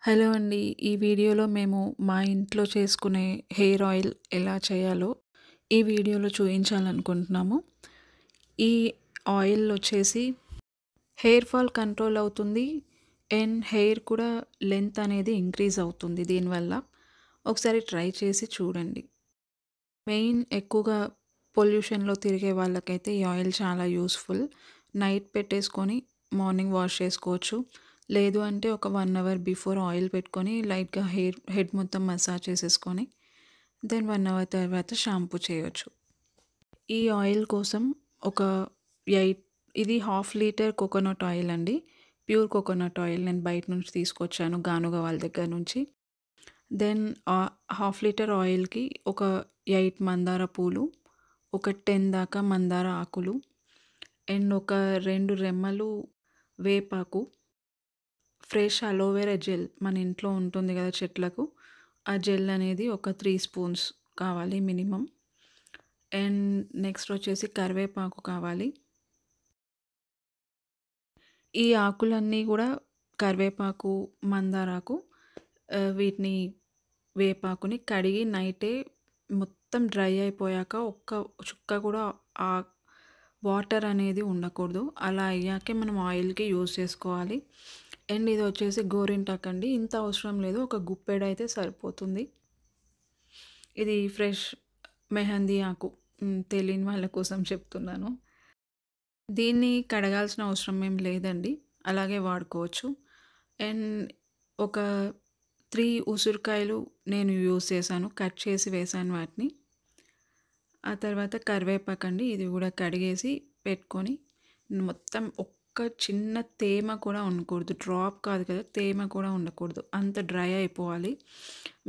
Hello అండి. ఈ వీడియోలో మేము మా ఇంట్లో చేసుకునే హెయిర్ ఆయిల్ ఎలా చేయాలో ఈ వీడియోలో చూయించాలనుకుంటున్నాము. ఈ ఆయిల్ వచ్చేసి హెయిర్ ఫాల్ కంట్రోల్ అవుతుంది. అండ్ హెయిర్ కూడా లెంత్ అనేది ఇంక్రీజ్ అవుతుంది దీనివల్ల. ఒకసారి ట్రై చేసి చూడండి. మెయిన్ ఎక్కువగా పొల్యూషన్‌లో తిరిగే వాళ్ళకైతే ఈ ఆయిల్ చాలా యూజ్‌ఫుల్. నైట్ పెట్టేసుకొని మార్నింగ్ వాష్ చేసుకోవచ్చు. లేదు అంటే ఒక 1 అవర్ బిఫోర్ ఆయిల్ పెట్టుకొని లైట్‌గా హెడ్ మొత్తం మసాజ్ చేసేసుకొని దెన్ 1 అవర్ తర్వాత షాంపూ చేయొచ్చు. ఈ ఆయిల్ కోసం ఒక ఎయిట్ ఇది హాఫ్ లీటర్ కోకోనట్ ఆయిల్ అండి. ప్యూర్ కోకోనట్ ఆయిల్ నేను బయట నుంచి తీసుకొచ్చాను గానుగ వాళ్ళ దగ్గర నుంచి. దెన్ హాఫ్ లీటర్ ఆయిల్‌కి ఒక 8 మందార పూలు, ఒక 10 దాకా మందార ఆకులు అండ్ ఒక 2 రెమ్మలు వేపాకు, ఫ్రెష్ అలోవెరా జెల్ మన ఇంట్లో ఉంటుంది కదా చెట్లకు. ఆ జెల్ అనేది ఒక 3 స్పూన్స్ కావాలి మినిమమ్. అండ్ నెక్స్ట్ వచ్చేసి కరివేపాకు కావాలి. ఈ ఆకులన్నీ కూడా కరివేపాకు, మందారాకు వీటిని వేపాకుని కడిగి నైటే మొత్తం డ్రై అయిపోయాక ఒక్క చుక్క కూడా ఆ వాటర్ అనేది ఉండకూడదు. అలా అయ్యాకే మనం ఆయిల్‌కి యూజ్ చేసుకోవాలి. అండ్ ఇది వచ్చేసి గోరింటాకు అండి. ఇంత అవసరం లేదు. ఒక గుప్పెడైతే సరిపోతుంది. ఇది ఫ్రెష్ మెహందీ ఆకు. తెలియని వాళ్ళ కోసం చెప్తున్నాను. దీన్ని కడగాల్సిన అవసరం ఏం లేదండి. అలాగే వాడుకోవచ్చు. అండ్ ఒక 3 ఉసిరికాయలు నేను యూజ్ చేశాను. కట్ చేసి వేశాను వాటిని. ఆ తర్వాత కరివేపాకండి. ఇది కూడా కడిగేసి పెట్టుకొని మొత్తం ఒక్క చిన్న తేమ కూడా ఉండకూడదు. డ్రాప్ కాదు కదా! తేమ కూడా ఉండకూడదు. అంత డ్రై అయిపోవాలి.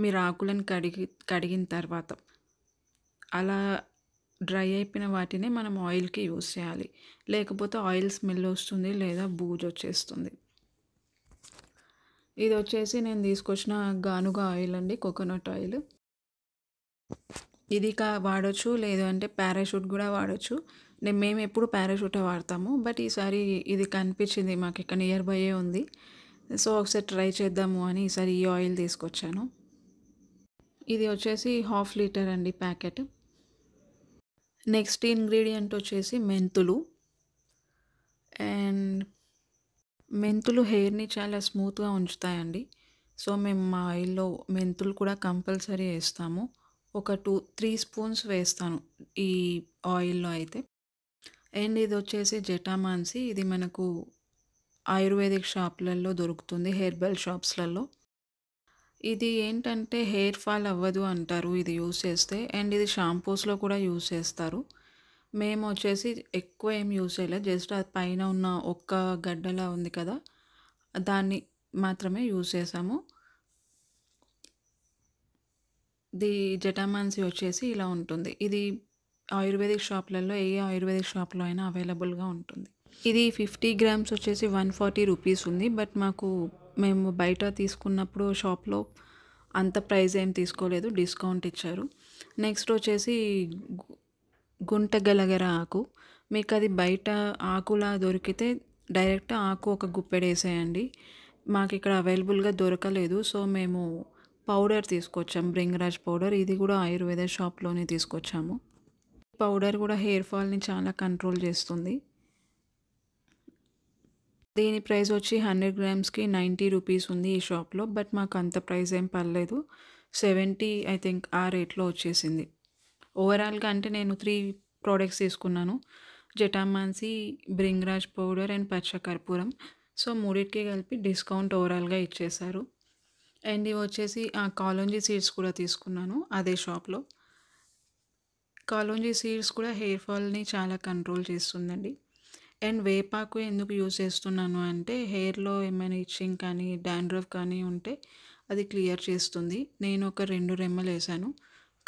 మీరు ఆకులను కడిగిన తర్వాత. అలా డ్రై అయిపోయిన వాటినే మనం ఆయిల్‌కి యూజ్ చేయాలి. లేకపోతే ఆయిల్ స్మెల్ వస్తుంది లేదా బూజొచ్చేస్తుంది. ఇదొచ్చేసి నేను తీసుకొచ్చిన గానుగ ఆయిల్ అండి. Coconut oil. ఇది వాడొచ్చు. లేదు అంటే పారాషూట్ గూడా వాడొచ్చు. మేమెప్పుడు పారాషూటే వాడతాము. బట్ ఈసారి ఇది కనిపించింది మాకిక్కడ నియర్ బైయే ఉంది. సో, ఒకసారి ట్రై చేద్దాము అని ఈసారి ఈ ఆయిల్ తీసుకొచ్చాను. ఇది వచ్చేసి హాఫ్ లీటర్ అండి ప్యాకెట్. నెక్స్ట్ ఇంగ్రీడియంట్ వచ్చేసి మెంతులు. అండ్ మెంతులు హెయిర్‌ని చాలా స్మూత్‌గా ఉంచుతాయండి. సో, మేము మా ఆయిల్‌లో మెంతులు కూడా కంపల్సరీ ఏస్తాము. ఒక 3 స్పూన్స్ వేస్తాను ఈ ఆయిల్‌లో అయితే. అండ్ ఇదొచ్చేసి జటామాంసి. ఇది మనకు ఆయుర్వేదిక్ షాపులలో దొరుకుతుంది. హెర్బల్ షాప్స్‌లలో. ఇది ఏంటంటే హెయిర్ ఫాల్ అవ్వదు అంటారు ఇది యూజ్ చేస్తే. అండ్ ఇది షాంపూస్‌లో కూడా యూజ్ చేస్తారు. మేమొచ్చేసి ఎక్కువ ఏం యూజ్ చేయలేదు. జస్ట్ అది పైన ఉన్న ఒక్క గడ్డలా ఉంది కదా! దాన్ని మాత్రమే యూజ్ చేశాము. జటామాంసి వచ్చేసి ఇలా ఉంటుంది. ఇది ఆయుర్వేదిక్ షాప్‌లలో ఏ ఆయుర్వేదిక్ షాప్‌లో అయినా అవైలబుల్‌గా ఉంటుంది. ఇది 50 గ్రామ్స్ వచ్చేసి 140 రూపీస్ ఉంది. బట్ మేము బయట తీసుకున్నప్పుడు షాప్‌లో అంత ప్రైస్ ఏం తీసుకోలేదు. డిస్కౌంట్ ఇచ్చారు. నెక్స్ట్ వచ్చేసి గు గుంట గలగర ఆకు. మీకది బయట ఆకులా దొరికితే డైరెక్ట్ ఆకు ఒక గుప్పెడేసేయండి. మాకిక్కడ అవైలబుల్‌గా దొరకలేదు. సో, మేము పౌడర్ తీసుకొచ్చాం. భృంగరాజ్ పౌడర్. ఇది కూడా ఆయుర్వేద షాప్‌లోనే తీసుకొచ్చాము. పౌడర్ కూడా హెయిర్ ఫాల్‌ని చాలా కంట్రోల్ చేస్తుంది. దీని ప్రైస్ వచ్చి 100 గ్రామ్స్‌కి 90 రూపీస్ ఉంది ఈ షాప్‌లో. బట్ మాకు అంత ప్రైస్ ఏం పడలేదు. 70 ఐ థింక్ ఆ రేట్‌లో వచ్చేసింది. ఓవరాల్‌గా అంటే నేను 3 ప్రొడక్ట్స్ తీసుకున్నాను. జటామాంసి, భృంగరాజ్ పౌడర్ అండ్ పచ్చ కర్పూరం. సో, మూడిటికి కలిపి డిస్కౌంట్ ఓవరాల్‌గా ఇచ్చేశారు. అండ్ ఇవి వచ్చేసి కాలోంజీ సీడ్స్ కూడా తీసుకున్నాను అదే షాప్‌లో. కాలోంజీ సీడ్స్ కూడా హెయిర్ ఫాల్‌ని చాలా కంట్రోల్ చేస్తుందండి. అండ్ వేపాకు ఎందుకు యూజ్ చేస్తున్నాను అంటే హెయిర్‌లో ఏమైనా ఇచ్చింగ్ కానీ, డాండ్రఫ్ కానీ ఉంటే అది క్లియర్ చేస్తుంది. నేను ఒక 2 రెమ్మలేసాను.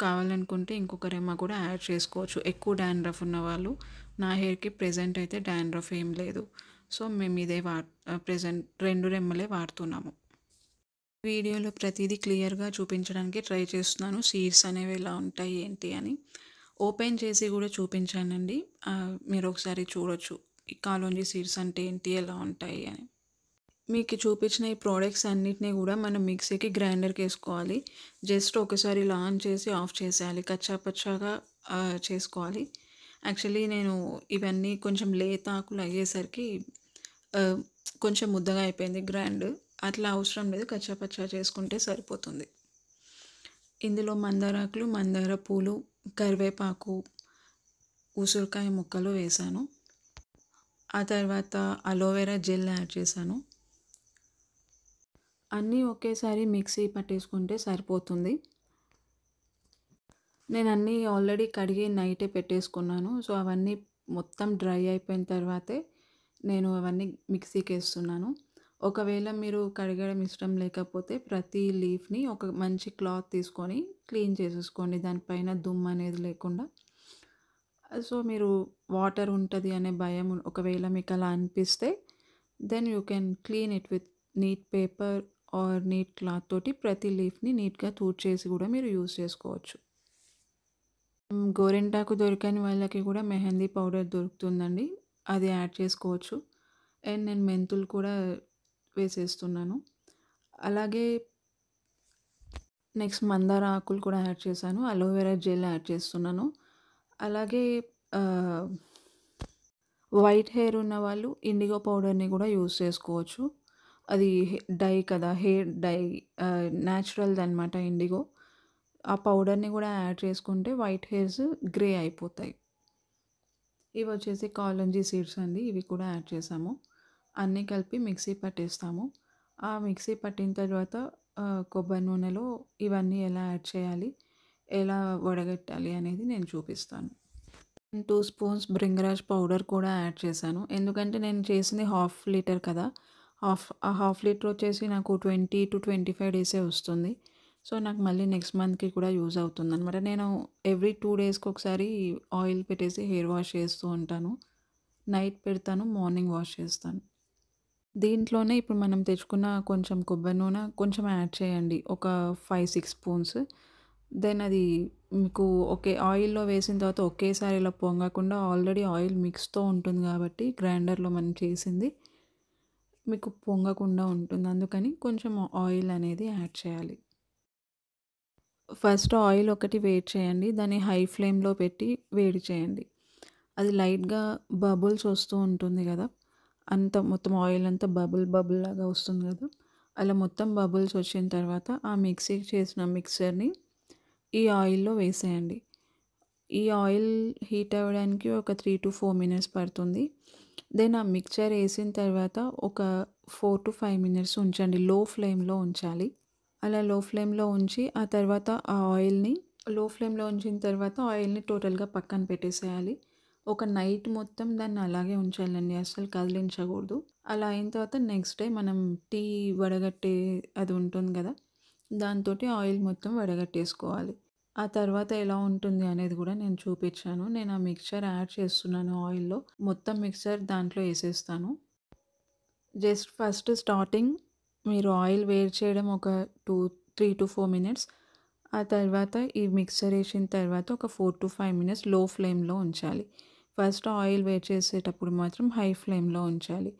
కావాలనుకుంటే ఇంకొక రెమ్మ కూడా యాడ్ చేసుకోవచ్చు. ఎక్కువ డాండ్రఫ్ ఉన్నవాళ్ళు. నా హెయిర్‌కి ప్రెజెంట్ అయితే డాండ్రఫ్ ఏం లేదు. సో, మేము ఇదే ప్రెజెంట్ 2 రెమ్మలే వాడుతున్నాము. వీడియోలో ప్రతీదీ క్లియర్‌గా చూపించడానికి ట్రై చేస్తున్నాను. సీడ్స్ అనేవి ఎలా ఉంటాయి ఏంటి అని. ఓపెన్ చేసి కూడా చూపించానండి. మీరు ఒకసారి చూడొచ్చు. ఈ కాలోంజీ సీడ్స్ అంటే ఏంటి? ఎలా ఉంటాయి అని. మీకు చూపించిన ఈ ప్రోడక్ట్స్ అన్నిటిని కూడా మనం మిక్సీకి గ్రైండర్కి వేసుకోవాలి. జస్ట్ ఒకసారి ఇలా ఆన్ చేసి ఆఫ్ చేసేయాలి. కచ్చా పచ్చాగా చేసుకోవాలి. యాక్చువల్లీ నేను ఇవన్నీ కొంచెం లేత ఆకులు అయ్యేసరికి ఆహ్, కొంచెం ముద్దగా అయిపోయింది గ్రైండ్. అట్లా అవసరం లేదు. కచ్చా పచ్చా చేసుకుంటే సరిపోతుంది. ఇందులో మందారాకులు, మందార పూలు, కరివేపాకు, ఉసిరికాయ ముక్కలు వేశాను. ఆ తర్వాత అలోవెరా జెల్ యాడ్ చేశాను. అన్నీ ఒకేసారి మిక్సీ పట్టేసుకుంటే సరిపోతుంది. నేను అన్నీ ఆల్రెడీ కడిగి నైటే పెట్టేసుకున్నాను. సో, అవన్నీ మొత్తం డ్రై అయిపోయిన తర్వాతే నేను అవన్నీ మిక్సీకేస్తున్నాను. ఒకవేళ మీరు కడగడం ఇష్టం లేకపోతే ప్రతి లీఫ్‌ని ఒక మంచి క్లాత్ తీసుకొని క్లీన్ చేసేసుకోండి. దానిపైన దుమ్ము అనేది లేకుండా. సో, మీరు వాటర్ ఉంటది అనే భయం ఒకవేళ మీకలా అనిపిస్తే then you can clean it with neat paper or neat cloth తోటి ప్రతి లీఫ్‌ని నీట్‌గా తుడిచేసి కూడా మీరు యూజ్ చేసుకోవచ్చు. గోరింటాకు దొరకని వాళ్ళకి కూడా మెహందీ పౌడర్ దొరుకుతుందండి. అది యాడ్ చేసుకోవచ్చు. అండ్ నేను మెంతులు కూడా వేసేస్తున్నాను. అలాగే నెక్స్ట్ మందార ఆకులు కూడా యాడ్ చేశాను. అలోవెరా జెల్ యాడ్ చేస్తున్నాను. అలాగే ఆహ్, వైట్ హెయిర్ ఉన్నవాళ్ళు ఇండిగో పౌడర్‌ని కూడా యూజ్ చేసుకోవచ్చు. అది డై కదా! హెయిర్ డై నేచురల్‌దనమాట ఇండిగో. ఆ పౌడర్‌ని కూడా యాడ్ చేసుకుంటే వైట్ హెయిర్స్ గ్రే అయిపోతాయి. ఇవొచ్చేసి కాలంజీ సీడ్స్ అండి. ఇవి కూడా యాడ్ చేశాము. అన్నీ కలిపి మిక్సీ పట్టేస్తాము. ఆ మిక్సీ పట్టిన తర్వాత కొబ్బరి నూనెలో ఇవన్నీ ఎలా యాడ్ చేయాలి, ఎలా వడగట్టాలి అనేది నేను చూపిస్తాను. 2 స్పూన్స్ భృంగరాజ్ పౌడర్ కూడా యాడ్ చేశాను. ఎందుకంటే నేను చేసింది హాఫ్ లీటర్ కదా! హాఫ్ లీటర్ వచ్చేసి నాకు 20-25 డేసే వస్తుంది. సో, నాకు మళ్ళీ నెక్స్ట్ మంత్‌కి కూడా యూజ్ అవుతుందనమాట. నేను ఎవ్రీ 2 డేస్‌కి ఒకసారి ఆయిల్ పెట్టేసి హెయిర్ వాష్ చేస్తూ ఉంటాను. నైట్ పెడతాను, మార్నింగ్ వాష్ చేస్తాను. దీంట్లోనే ఇప్పుడు మనం తెచ్చుకున్న కొంచెం కొబ్బరి నూనె కొంచెం యాడ్ చేయండి. ఒక 5-6 స్పూన్స్. దెన్ అది మీకు ఆయిల్‌లో వేసిన తర్వాత ఒకేసారి ఇలా పొంగకుండా ఆల్రెడీ ఆయిల్ మిక్స్‌తో ఉంటుంది కాబట్టి గ్రైండర్‌లో మనం చేసింది మీకు పొంగకుండా ఉంటుంది. అందుకని కొంచెం ఆయిల్ అనేది యాడ్ చేయాలి. ఫస్ట్ ఆయిల్ ఒకటి వేడి చేయండి. దాన్ని హై ఫ్లేమ్‌లో పెట్టి వేడి చేయండి. అది లైట్‌గా బబుల్స్ వస్తూ ఉంటుంది గదా! మొత్తం ఆయిల్ అంతా బబుల్ లాగా వస్తుంది గదా! అలా మొత్తం బబుల్స్ వచ్చిన తర్వాత ఆ మిక్సీ చేసిన మిక్చర్‌ని ఈ ఆయిల్‌లో వేసేయండి. ఈ ఆయిల్ హీట్ అవ్వడానికి ఒక 3-4 మినిట్స్ పడుతుంది. దెన్ ఆ మిక్చర్ ఏసిన తర్వాత ఒక 4-5 మినిట్స్ ఉంచండి. లో ఫ్లేమ్‌లో ఉంచాలి. అలా లో ఫ్లేమ్‌లో ఉంచి ఆ తర్వాత ఆ ఆయిల్‌ని లో ఫ్లేమ్‌లో ఉంచిన తర్వాత ఆయిల్‌ని టోటల్‌గా పక్కన పెట్టేసేయాలి. ఒక నైట్ మొత్తం దాన్ని అలాగే ఉంచాలండి. అస్సలు కదిలించకూడదు. అలా అయిన తర్వాత నెక్స్ట్ డే మనం టీ వడగట్టే అది ఉంటుంది గదా! దాంతోటి ఆయిల్ మొత్తం వడగట్టేసుకోవాలి. ఆ తర్వాత ఎలా ఉంటుంది అనేది గూడా నేను చూపిచ్చాను. నేను ఆ మిక్స్చర్ యాడ్ చేస్తున్నాను ఆయిల్‌లో. మొత్తం మిక్స్చర్ దాంట్లో ఏసేస్తాను. జస్ట్ ఫస్ట్ స్టార్టింగ్ మీరు ఆయిల్ వేడి చేయడం ఒక 3-4 మినిట్స్. ఆ తర్వాత ఈ మిక్స్చర్ ఏసిన తర్వాత ఒక 4-5 మినిట్స్ లో ఫ్లేమ్‌లో ఉంచాలి. ఫస్ట్ ఆయిల్ వేడి చేసేటప్పుడు మాత్రం హై ఫ్లేమ్‌లో ఉంచాలి.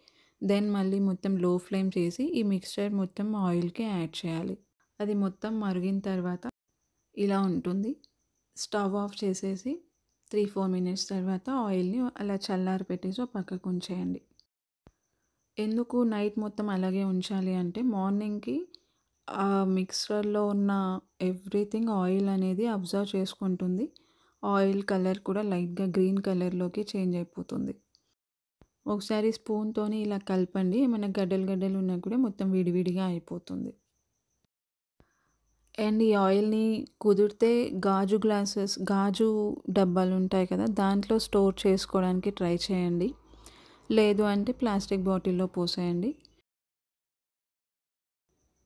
దెన్ మళ్ళీ మొత్తం లో ఫ్లేమ్ చేసి ఈ మిక్స్చర్ మొత్తం ఆయిల్‌కి యాడ్ చేయాలి. అది మొత్తం మరిగిన తర్వాత ఇలా ఉంటుంది. స్టవ్ ఆఫ్ చేసేసి 3-4 మినిట్స్ తర్వాత ఆయిల్‌ని అలా చల్లారి పెట్టేసి ఓ పక్కకు ఉంచేయండి. ఎందుకు నైట్ మొత్తం అలాగే ఉంచాలి అంటే మార్నింగ్‌కి ఆ మిక్స్చర్‌లో ఉన్న ఎవ్రీథింగ్ ఆయిల్ అనేది అబ్జర్వ్ చేసుకుంటుంది. ఆయిల్ కలర్ కూడా లైట్‌గా గ్రీన్ కలర్‌లోకి చేంజ్ అయిపోతుంది. ఒకసారి స్పూన్‌తోని ఇలా కలపండి. ఏమైనా గడ్డలు గడ్డలు ఉన్నా కూడా మొత్తం విడివిడిగా అయిపోతుంది. అండ్ ఈ ఆయిల్‌ని కుదిరితే గాజు డబ్బాలుంటాయి కదా! దాంట్లో స్టోర్ చేసుకోవడానికి ట్రై చేయండి. లేదు అంటే ప్లాస్టిక్ బాటిల్‌లో పోసేయండి.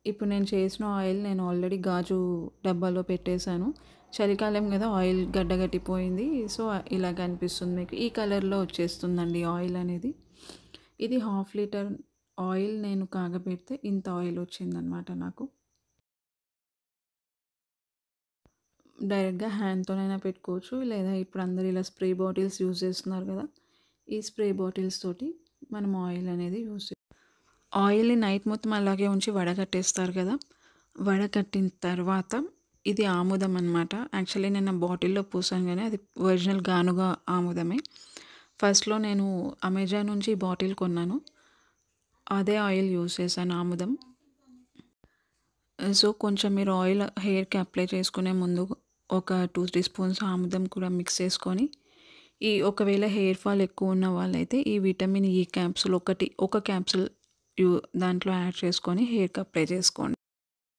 ఇప్పుడు నేను చేసిన ఆయిల్ నేను ఆల్రెడీ గాజు డబ్బాలో పెట్టేశాను. చలికాలం కదా! ఆయిల్ గడ్డగట్టిపోయింది. సో, ఇలా కనిపిస్తుంది మీకు. ఈ కలర్‌లో వచ్చేస్తుందండి ఆయిల్ అనేది. ఇది హాఫ్ లీటర్ ఆయిల్ నేను కాగబెడితే ఇంత ఆయిల్ వచ్చిందనమాట నాకు. డైరెక్ట్‌గా హ్యాండ్‌తోనైనా పెట్టుకోవచ్చు. లేదా ఇప్పుడు అందరూ ఇలా స్ప్రే బాటిల్స్ యూజ్ చేస్తున్నారు కదా! ఈ స్ప్రే బాటిల్స్ తోటి మనం ఆయిల్ అనేది యూజ్ ఆయిల్‌ని నైట్ మొత్తం అలాగే ఉంచి వడగట్టేస్తారు కదా! వడగట్టిన తర్వాత ఇది ఆముదం అనమాట. యాక్చువల్లీ నేను బాటిల్‌లో పోసాను గానీ అది ఒరిజినల్ గానుగ ఆముదమే. ఫస్ట్‌లో నేను అమెజాన్ నుంచి ఈ బాటిల్ కొన్నాను. అదే ఆయిల్ యూజ్ చేశాను ఆముదం. సో, కొంచెం మీరు ఆయిల్ హెయిర్‌కి అప్లై చేసుకునే ముందు ఒక 2, 3 స్పూన్స్ ఆముదం కూడా మిక్స్ చేసుకొని, ఒకవేళ హెయిర్ ఫాల్ ఎక్కువ ఉన్న వాళ్ళైతే ఈ విటమిన్ ఈ క్యాప్సూల్ ఒక క్యాప్సూల్ దాంట్లో యాడ్ చేసుకొని హెయిర్‌కి అప్లై చేసుకోండి.